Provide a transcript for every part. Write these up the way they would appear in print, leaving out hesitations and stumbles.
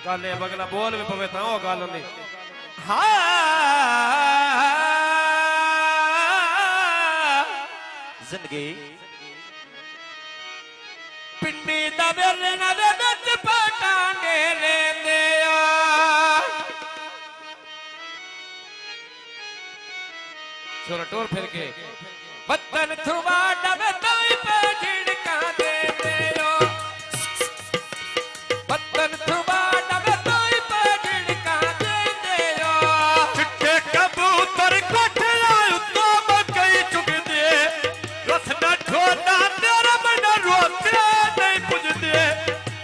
गाले बगला बोल में पवे ताओ गालो ने हाँ जिंदगी पिंडी दबे नवे बिच पटांगे लेंदे छोरा टोर फिर के वतन थुवा डबे तोई पे झिड़का देंदे वतन थुवा डबे तोई पे झिड़का देंदे चिट्टे कबूतर कोठला उत्तो मकई चुग दे रसना ठोना तेरा बड़ा रोते नहीं पुजदे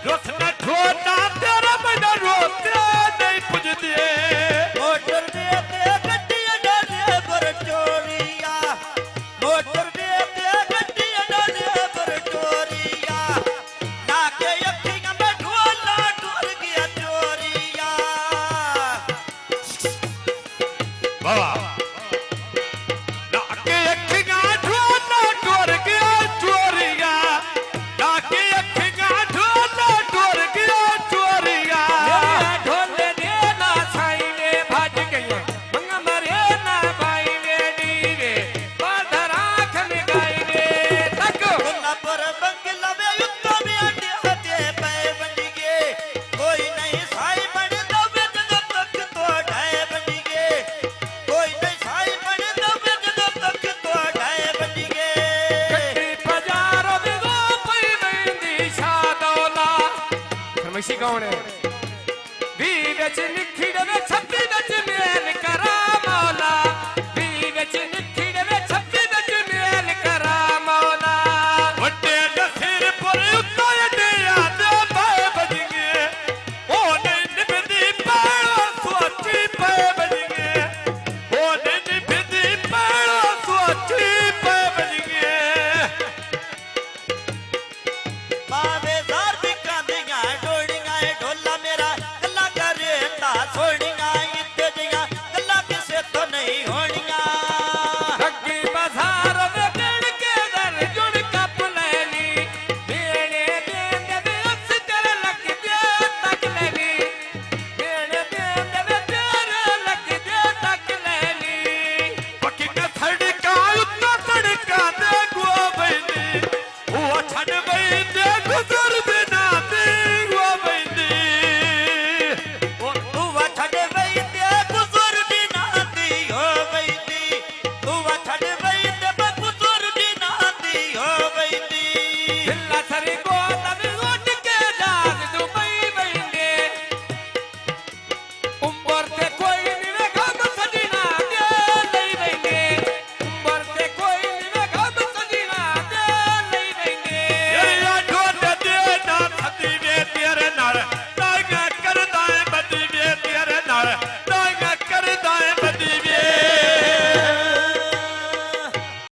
रसना ठोना तेरा बड़ा रोते नहीं पुजदे मोटर दे गड्डी डाले पर चोरिया मोटर दे गड्डी डाले पर चोरिया नाके अखियां में ढोला ढोल गया चोरिया बाबा नाके अखियां ढोला ढोल गया चोरिया नाके अखियां ढोला ढोल गया चोरिया ढोले दे ना साई ने भज गया मंगा मरे ना भाई ने डीवे बाधर आंख में गाई ने तक ना पर बंगला में युद्ध में अड्डे हते पे बंदिगे कोई नहीं साई बन दबे जब तक तो ढाए बंदिगे कोई नहीं साई बन दबे जब तक तो ढाए बंदिगे गड्डी बाजारों में गो पई नंदी शादौला फरमाइशी कौन है भी बच निखिड़ में छपी बच मेल करा मौला भी बच निखिड़